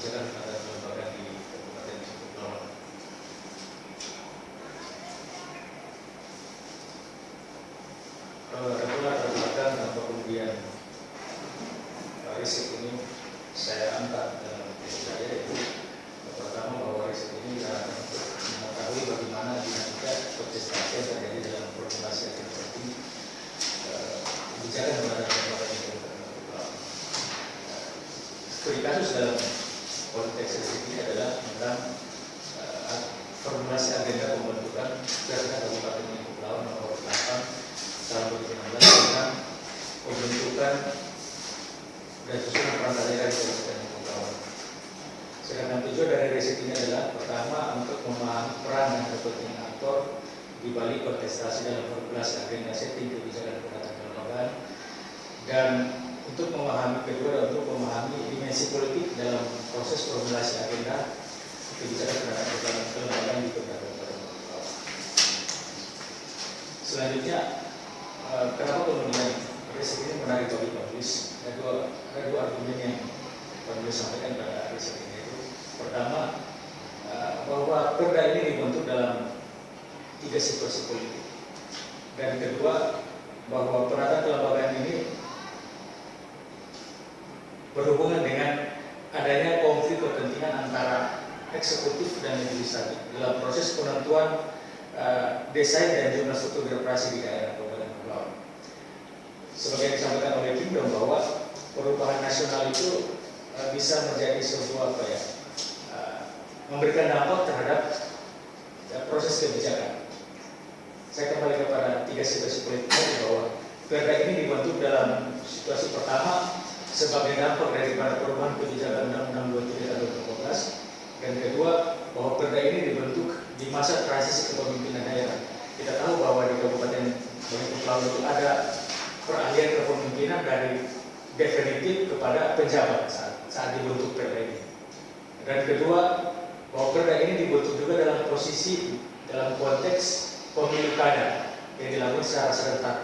kebijakan pada lembaga di Kabupaten Kepulauan. Regular belakang atau kemudian riset ini saya angkat dalam tesis saya, yaitu pertama bahwa riset ini mengetahui bagaimana dinamika kontestasi yang terjadi dalam formulasi yang seperti kebijakan pada lembaga di Kabupaten Kepulauan. Studi kasus dalam konteks riset ini adalah tentang formulasi agenda pembentukan Perda Kabupaten Kepulauan nomor 8 tahun 2016 tentang pembentukan dan susunan perangkat daerah di Kabupaten Kepulauan. Sedangkan tujuan dari riset ini adalah pertama untuk memahami peran dan kepentingan aktor di balik kontestasi dalam formulasi agenda setting kebijakan pendataan kelembagaan, dan untuk memahami kedua untuk memahami dimensi politik dalam proses formulasi agenda kebijakan pendataan kelembagaan di Kabupaten Kepulauan. Selanjutnya, kenapa kemudian riset ini menarik bagi penulis? Ada dua argumen yang penulis sampaikan pada riset ini. Itu pertama, bahwa perda ini dibentuk dalam 3 situasi politik, dan kedua, bahwa penataan kelembagaan ini berhubungan dengan adanya konflik kepentingan antara eksekutif dan legislatif dalam proses penentuan desain dan jumlah struktur birokrasi di daerah Kabupaten Kepulauan. Sebagai yang disampaikan oleh Kingdom, bahwa perubahan nasional itu bisa menjadi sebuah memberikan dampak terhadap proses kebijakan. Saya kembali kepada 3 situasi politik bahwa perda ini dibentuk dalam situasi pertama sebagai dampak daripada perubahan kebijakan Undang-Undang 23 tahun 2012, dan kedua, bahwa perda ini dibentuk di masa transisi kepemimpinan daerah. Kita tahu bahwa di Kabupaten Kepulauan itu ada peralihan kepemimpinan dari definitif kepada penjabat saat dibentuk perda ini. Dan kedua, bahwa perda ini dibentuk juga dalam posisi dalam konteks pemilu kada yang dilakukan secara serentak.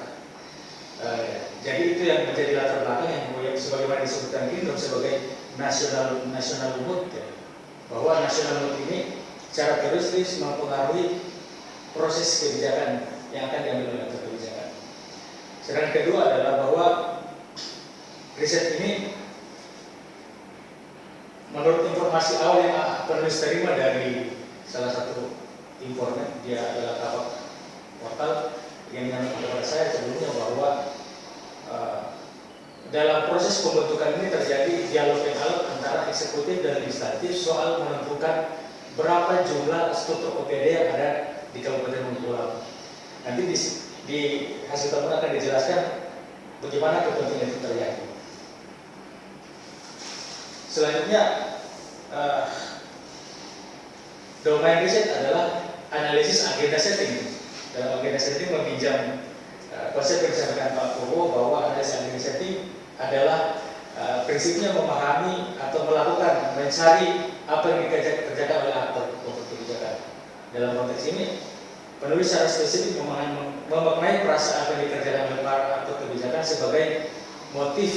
Jadi itu yang menjadi latar belakang yang sebagaimana disebutkan Kingdom sebagai nasional mood, bahwa nasional mood ini secara terus mempengaruhi proses kebijakan yang akan diambil oleh aktor kebijakan. Sedangkan kedua adalah bahwa riset ini menurut informasi awal yang penulis terima dari salah satu informan, dia adalah kapak portal yang menyampaikan kepada saya sebelumnya bahwa dalam proses pembentukan ini terjadi dialog yang alot antara eksekutif dan legislatif soal menentukan berapa jumlah struktur OPD yang ada di Kabupaten Kepulauan. Nanti di hasil temuan akan dijelaskan bagaimana kepentingan itu terjadi. Selanjutnya, domain riset adalah analisis agenda setting. Dalam agenda setting meminjam konsep yang disampaikan Pak Purwo bahwa analisis agenda setting adalah prinsipnya memahami atau melakukan mencari apa yang dikerjakan oleh aktor kebijakan. Dalam konteks ini, penulis secara spesifik memaknai perasaan apa yang dikerjakan oleh para aktor kebijakan sebagai motif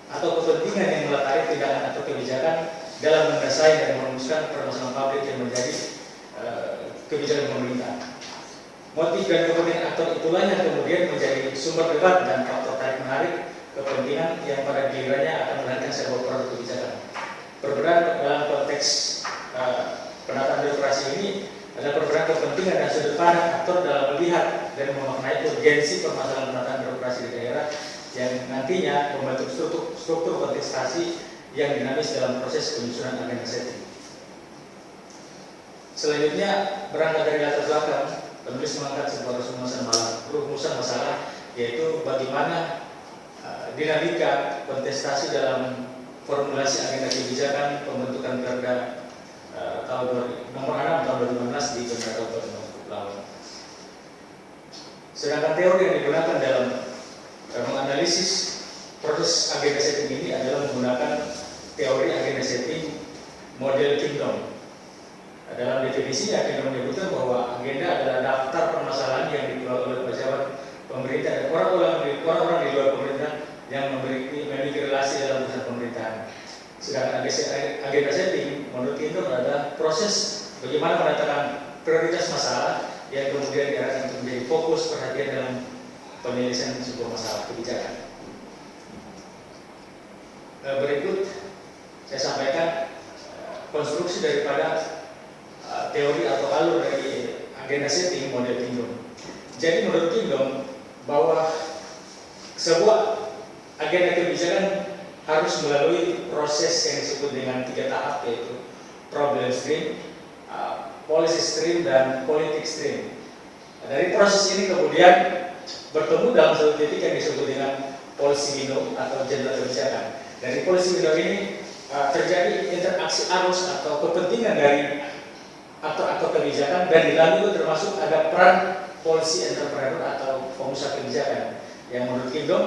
atau kepentingan yang melatar tindakan atau kebijakan dalam mendasari dan merumuskan permasalahan publik yang menjadi kebijakan pemerintah. Motif dan kepentingan aktor itulah yang kemudian menjadi sumber debat dan faktor tarik menarik kepentingan yang pada gilirannya akan melahirkan sebuah produk kebijakan. Perbedaan dalam konteks penataan birokrasi ini adalah perbedaan kepentingan dan sudut pandang aktor dalam melihat dan memaknai urgensi permasalahan penataan birokrasi di daerah yang nantinya membentuk struktur kontestasi yang dinamis dalam proses penyusunan agenda setting. Selanjutnya, berangkat dari latar belakang, penulis mengangkat sebuah rumusan masalah, yaitu bagaimana dinamika kontestasi dalam formulasi agenda kebijakan pembentukan Perda nomor 6 tahun 2016 di Kabupaten Kepulauan. Sedangkan teori yang digunakan dalam menganalisis proses agenda setting ini adalah menggunakan teori agenda setting model Kingdom. Dalam definisinya, Kingdom menyebutkan bahwa agenda adalah daftar permasalahan yang dikelola oleh pejabat pemerintah dan orang-orang di luar pemerintah yang memiliki relasi dalam urusan pemerintahan. Sedangkan agenda setting menurut Indo adalah proses bagaimana menetapkan prioritas masalah yang kemudian diarahkan untuk menjadi fokus perhatian dalam penyelesaian sebuah masalah kebijakan. Berikut saya sampaikan konstruksi daripada teori atau alur dari agenda setting model Kingdom. Jadi menurut Kingdom bahwa sebuah agenda kebijakan harus melalui proses yang disebut dengan 3 tahap, yaitu problem stream, policy stream, dan politik stream. Dari proses ini kemudian bertemu dalam satu titik yang disebut dengan policy window atau jendela kebijakan. Dari policy window ini terjadi interaksi arus atau kepentingan dari aktor-aktor kebijakan, dan di dalam itu termasuk ada peran policy entrepreneur atau pengusaha kebijakan. Yang menurut Kingdom,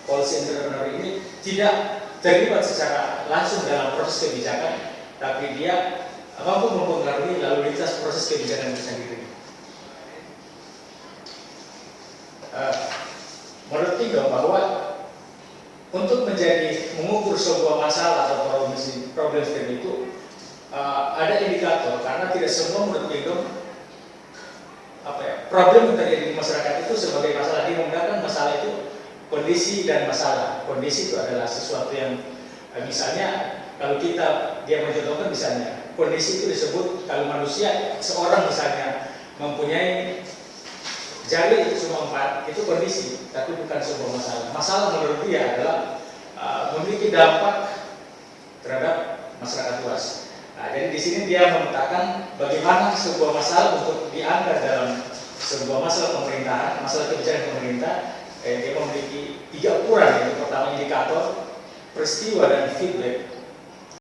policy entrepreneur ini tidak terlibat secara langsung dalam proses kebijakan, tapi dia mampu mempengaruhi lalu lintas proses kebijakan itu sendiri. Menurut Kingdom bahwa untuk mengukur sebuah masalah atau problem stream itu ada indikator, karena tidak semua menurut Kingdom problem yang terjadi di masyarakat itu sebagai masalah. Dia menggunakan masalah itu kondisi dan masalah. Kondisi itu adalah sesuatu yang misalnya kalau dia mencontohkan misalnya kondisi itu disebut kalau manusia seorang misalnya mempunyai jari itu cuma 4, itu kondisi, tapi bukan sebuah masalah. Masalah menurut dia adalah memiliki dampak terhadap masyarakat luas. Jadi di sini dia memetakan bagaimana sebuah masalah untuk diangkat dalam sebuah masalah pemerintahan, masalah kebijakan pemerintah. Dia memiliki 3 ukuran, yaitu pertama indikator, peristiwa, dan feedback.